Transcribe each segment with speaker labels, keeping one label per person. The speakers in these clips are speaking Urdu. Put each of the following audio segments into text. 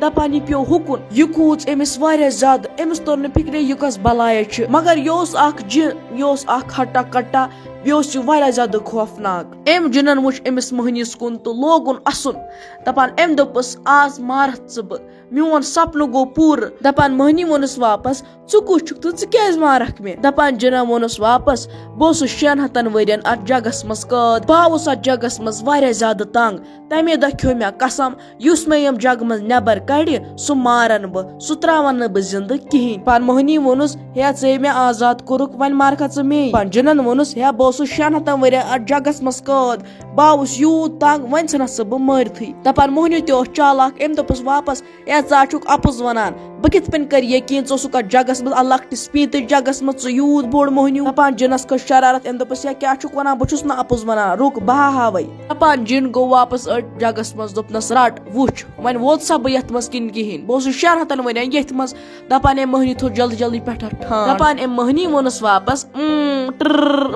Speaker 1: دپان یہِ پیو ہُکُن یہِ کھوٗژ أمِس واریاہ زیادٕ أمِس توٚر نہٕ فِکرے یہِ کۄس بلایا چھِ مگر یہِ اوس اکھ جِن یہِ اوس اکھ ہٹا کٹا بیٚیہِ اوس یہِ واریاہ زیادٕ خوفناک أمۍ جِنن وٕچھ أمِس مٔہنِس کُن تہٕ لوگُن اَسُن دپان أمۍ دوٚپُس آز مارتھ ژٕ بہٕ میون سپنہٕ گوٚو پوٗرٕ دپان مٔہنی ووٚنُس واپس ژٕ کُس چھُکھ تہٕ ژٕ کیازِ مارکھ مےٚ دپان جِنن ووٚنُس واپس بہٕ اوسُس 600 ؤرین اتھ جگس منٛز قٲد بہٕ آوُس اتھ جگس منٛز واریاہ زیادٕ تنگ تمے دۄہ کھیو مےٚ قسم یُس مےٚ یِم جگہٕ منٛز نٮ۪بر کڑِ سُہ مارن بہٕ سُہ تراون نہٕ بہٕ زندٕ کِہینۍ پان مٔہنی ووٚنُس ہے ژے مےٚ آزاد کوٚرُکھ وۄنۍ مارکھا ژٕ مے پان جِنن ووٚنُس ہے بہٕ اوسُس 600 ؤرین اتھ جگس منٛز قٲد بہٕ آوُس یوٗت تنگ وۄنۍ ژھٕنکھ ژٕ بہٕ مٲرتھٕے دپان مٔہنیو تہِ اوس چالاک أمۍ دوٚپُس واپس ہے ژٕ چھُکھ اپُز ونان بہٕ کِتھ پٲٹھۍ کرٕ یقیٖن ژٕ اوسُکھ اتھ جگس منٛز اتھ لۄکٹِس پیٖنتِس جگس منٛز ژٕ یوٗت بوٚڑ مٔہنیو دپان جِنس کھٔژ شرارت أمۍ دوٚپُس ہے کیاہ چھُکھ ونان بہٕ چھُس نہٕ اپُز ونان رُک بہٕ ہاوے دپان جِن گوٚو واپس أتھۍ جگس منٛز دوٚپنس رٹ وٕچھ وۄنۍ ووت سا بہٕ یتھ منٛز کِنہٕ کِہینۍ بہٕ اوسُس 600 ؤرین یتھ منٛز دپان أمۍ مٔہنی تھوٚو جلدی جلدی پٮ۪ٹھ ٹھان دپان أمۍ مٔہنی ووٚنُس واپس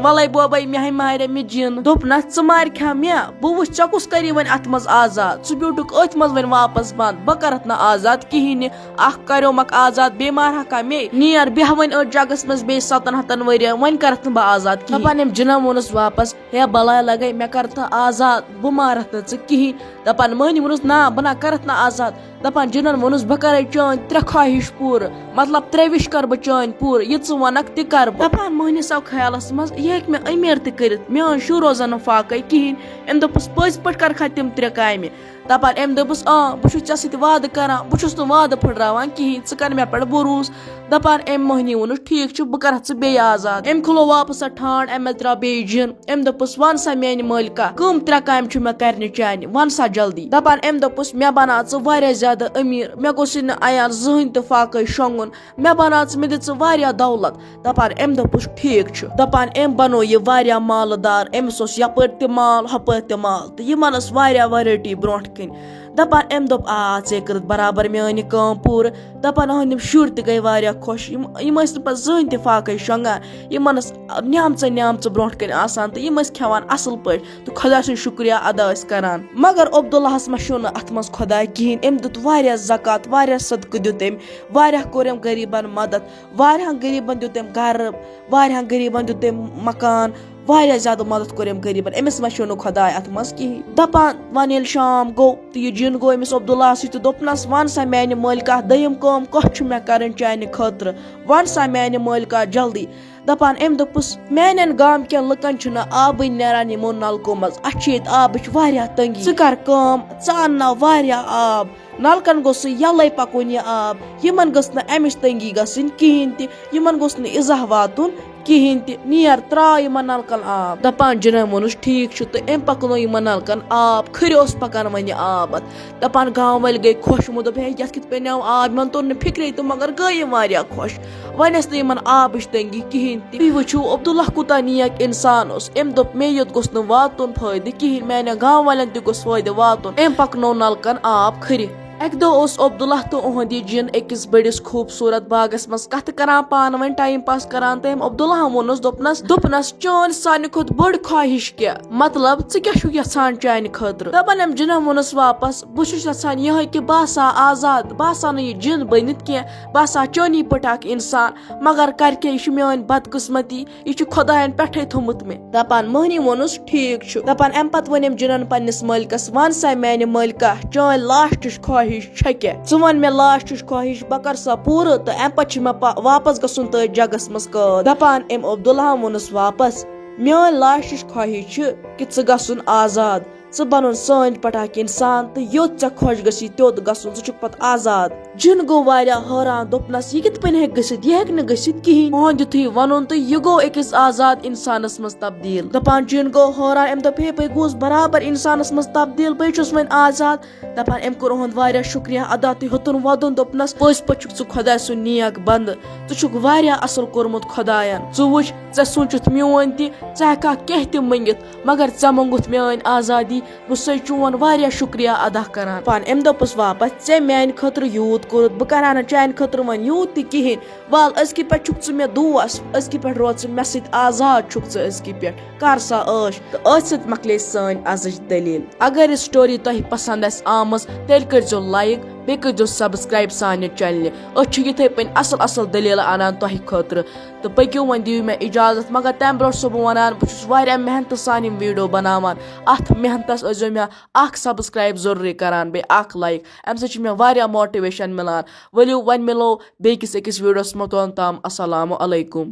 Speaker 1: وَلے بوبے مےٚ مارے مےٚ جِن دوٚپنس ژٕ مارکھا مےٚ بہٕ وٕچھ ژےٚ کُس کری وۄنۍ اتھ منٛز آزاد ژٕ بیوٗٹھُکھ أتھۍ منٛز وۄنۍ واپس بنٛد بہٕ کرتھ نہٕ آزاد کِہینۍ نہٕ اکھ کریومکھ آزاد بیٚیہِ مارہکھا مے نیر بیٚہہ وۄنۍ أتھۍ جگس منٛز بیٚیہِ 700 ؤرین وۄنۍ کرتھ نہٕ بہٕ آزاد کِہینۍ دپان أمۍ جِنن ووٚنُس واپس ہے بلاے لگے مےٚ کرتھ نہٕ آزاد بہٕ مارتھ نہٕ ژٕ کِہینۍ دپان مٔہنی ووٚنُس نا بہٕ نہ کرتھ نہٕ آزاد دپان جِنن ووٚنُس بہٕ کرے چٲنۍ 3 خواہش پوٗرٕ مطلب 3 وِش کرٕ بہٕ چٲنۍ پوٗرٕ یہِ ژٕ وَنکھ تہِ کرٕ بہٕ دپان مٔہنِس آو خیالس منٛز یہِ ہیٚکہِ مےٚ أمیٖر تہِ کٔرِتھ میٲنۍ شُرۍ روزن نہٕ فاقے کِہینۍ أمۍ دوٚپُس پٔزۍ پٲٹھۍ کرکھا تِم 3 کامہِ دپان أمۍ دوٚپُس بہٕ چھُس ژےٚ سۭتۍ وعدٕ کران بہٕ چھُس نہٕ وعدٕ پھٕٹراوان کِہینۍ ژٕ کر مےٚ پٮ۪ٹھ بروسہٕ دپان أمۍ مٔہنی ووٚنُس ٹھیٖک چھُ بہٕ کرتھ ژٕ بیٚیہِ آزاد أمۍ کھُلو واپس سۄ ٹھانڈ أمۍ منٛز درٛاو بیٚیہِ جِن أمۍ دوٚپُس وَن سا میانہِ مٲلکہ کٕم 3 کامہِ چھُ مےٚ کرنہِ چانہِ وَن سا جلدی دپان أمۍ دوٚپُس مےٚ بناو ژٕ واریاہ زیادٕ أمیٖر مےٚ گوٚژھُے نہٕ عیان زٕہٕنۍ تہِ فاقے شۄنگُن مےٚ بناو ژٕ مےٚ دِ ژٕ واریاہ دولت دپان أمۍ دوٚپُس ٹھیٖک چھُ دپان أمۍ بنوو یہِ واریاہ مالہٕ دار أمِس اوس یپٲرۍ تہِ مال ہُپٲرۍ تہِ مال تہٕ یِمن ٲس واریاہ ویرایٹی برونٛٹھ کِنۍ دپان أمۍ دوٚپ ژےٚ کٔرٕتھ برابر میٲنۍ یہِ کٲم پوٗرٕ دپان أہٕنٛدۍ یِم شُرۍ تہِ گٔے واریاہ خۄش یِم ٲسۍ نہٕ پتہٕ زٕہٕنۍ تہِ فاقے شۄنگان یِمن ٲس نیامژٕ برونٛٹھ کَنۍ آسان تہٕ یِم ٲسۍ کھٮ۪وان اَصٕل پٲٹھۍ تہٕ خۄدا سُنٛد شُکریا ادا ٲسۍ کران مگر عبداللہس مشیو نہٕ اتھ منٛز خۄداے کِہینۍ أمۍ دیُت واریاہ زکات واریاہ صدقہٕ دیُت أمۍ واریاہ کوٚر أمۍ غریٖبن مدد واریاہن غریٖبن دیُت أمۍ گرٕ واریاہن غریٖبن دیُت أمۍ مکان واریاہ زیادٕ مدد کوٚر أمۍ غریٖبن أمِس مشیو نہٕ خۄداے اتھ منٛز کِہینۍ دپان وۄنۍ ییٚلہِ شام گوٚو تہٕ یہِ جِن گوٚو أمِس عبداللہس سۭتۍ تہٕ دوٚپنس وَن سا میانہِ مٲلکہ 2م کٲم کۄس چھُ مےٚ کرٕنۍ چانہِ خٲطرٕ وَن سا میانہِ مٲلکہ جلدی دپان أمۍ دوٚپُس میانٮ۪ن گامکٮ۪ن لُکن چھُنہٕ آبٕے نیران یِمو نلکو منٛز اَسہِ چھِ ییٚتہِ آبٕچ واریاہ تنگی ژٕ کر کٲم ژٕ انناو واریاہ آب نلکن گوٚژھ یَلے پکُن یہِ آب یِمن گٔژھ نہٕ امِچ تنگی گژھٕنۍ کِہینۍ تہِ یِمن گوٚژھ نہٕ اِزاہ واتُن کِہینۍ تہِ نیر تراو یِمن نلکن آب دپان جِنن ووٚنُس ٹھیٖک چھُ تہٕ أمۍ پکنو یِمن نلکن آب کھٕرِ اوس پکان وۄنۍ یہِ آب اتھ دپان گام وٲلۍ گٔے خۄش یِمو دوٚپ ہے یتھ کِتھ پٲٹھۍ آو آب یِمن توٚر نہٕ فِکرے تہٕ مگر گٔے یِم واریاہ خۄش وۄنۍ ٲس نہٕ یِمن آبٕچ تنگی کِہینۍ تہِ تُہۍ وٕچھِو عبداللہ کوٗتاہ نیک اِنسان اوس أمۍ دوٚپ مے یوت گوٚژھ نہٕ واتُن فٲیدٕ کِہینۍ میانٮ۪ن گام والٮ۪ن تہِ گوٚژھ فٲیدٕ واتُن أمۍ پکنو نلکن آب کھٕرِ اکہِ دۄہ اوس عبداللہ تہٕ اُہُنٛد یہِ جِن أکِس بٔڑِس خوٗبصوٗرت باغس منٛز کتھٕ کران پانہٕ ؤنۍ ٹایم پاس کران تہٕ أمۍ عبداللہن ووٚنُس دوٚپنس چٲنۍ سانہِ کھۄتہٕ بٔڑ خواہش کیاہ مطلب ژٕ کیاہ چھُکھ یژھان چانہِ خٲطرٕ دپان أمۍ جِنن ووٚنُس واپس بہٕ چھُس یژھان یِہے کہِ بہٕ آسہٕ ہا آزاد بہٕ آسہٕ ہا نہٕ یہِ جِن بٔنِتھ کینٛہہ بہٕ آسہٕ ہا چٲنی پٲٹھۍ اکھ انسان مگر کرِ کیاہ یہِ چھُ میٲنۍ بدقٕسمتی یہِ چھُ خۄداین پٮ۪ٹھے تھوٚمُت مےٚ دپان مٔہنی ووٚنُس ٹھیٖک چھُ دپان اَمہِ پتہٕ ووٚن أمۍ جِنن پننِس مٲلکس وَن سا میانہِ مٲلکہ چٲنۍ لاسٹٕچ خواہش چھےٚ کیاہ ژٕ وَن مےٚ لاسٹٕچ خواہش بہٕ کر سۄ پوٗرٕ تہٕ اَمہِ پتہٕ چھُ مےٚ واپس گژھُن تٔتھۍ جگس منٛز قٲد دپان أمۍ عبداللہن ووٚنُس واپس میٲنۍ لاسٹٕچ خواہش چھِ کہِ ژٕ گژھُن آزاد ژٕ بنُن سٲنۍ پٲٹھۍ اکھ انسان تہٕ یوٚت ژےٚ خۄش گژھی تیوٚت گژھُن ژٕ چھُکھ پتہٕ آزاد جِن گوٚو واریاہ حٲران دوٚپنس یہِ کِتھ پٲٹھۍ ہیٚکہِ گٔژھِتھ یہِ ہیٚکہِ نہٕ گٔژھِتھ کِہینۍ اُہُنٛد یِتھُے ووٚنُن تہٕ یہِ گوٚو أکِس آزاد انسانس منٛز تبدیٖل دپان جِن گوٚو حٲران أمۍ دوٚپ ہے بے گوٚوُس برابر انسانس منٛز تبدیٖل بے چھُس وۄنۍ آزاد دپان أمۍ کوٚر اُہُنٛد واریاہ شُکریا ادا تہٕ ہیوٚتُن وۄدُن دوٚپنس پٔزۍ پٲٹھۍ چھُکھ ژٕ خۄداے سُنٛد نیک بنٛدٕ ژٕ چھُکھ واریاہ اصٕل کوٚرمُت خۄداین ژٕ وٕچھ ژےٚ سوٗنٛچِتھ میون تہِ ژٕ ہیٚککھ کینٛہہ تہِ مٔنگِتھ مگر ژےٚ موٚنگُتھ میٲنۍ آزادی بہٕ چھُسے چون واریاہ شُکریا ادا کران پان أمۍ دوٚپُس واپس ژےٚ میانہِ خٲطرٕ یوٗت کوٚرُتھ بہٕ کرہا نہٕ چانہِ خٲطرٕ وۄنۍ یوٗت تہِ کِہینۍ وَل أزکہِ پٮ۪ٹھ چھُکھ ژٕ مےٚ دوس أزکہِ پٮ۪ٹھ روز ژٕ مےٚ سۭتۍ آزاد چھُکھ ژٕ أزکہِ پٮ۪ٹھ کر سا عٲش تہٕ أتھۍ سۭتۍ مۄکلے سٲنۍ أزٕچ دٔلیٖل اگر یہِ سٹوری تۄہہِ پسنٛد آسہِ آمٕژ تیٚلہِ کٔرزیٚو لایک بیٚیہِ کٔرۍزیو سبسکرایب سانہِ چینلہِ أسۍ چھِ یِتھٕے پٲٹھۍ اَصٕل دٔلیٖلہٕ اَنان تۄہہِ خٲطرٕ تہٕ پٔکِو وۄنۍ دِیِو مےٚ اِجازت مگر تَمہِ برونٛٹھ چھُسو بہٕ وَنان بہٕ چھُس واریاہ محنتہٕ سان یِم ویٖڈیو بَناوان اَتھ محنتَس ٲسۍزیو مےٚ اَکھ سبسکرایب ضروٗری کَران بیٚیہِ اَکھ لایک اَمہِ سۭتۍ چھِ مےٚ واریاہ ماٹِویشَن مِلان ؤلِو وۄنۍ مِلو بیٚیہِ کِس أکِس ویٖڈیوَس منٛز توٚتام اَسَلامُ علیکُم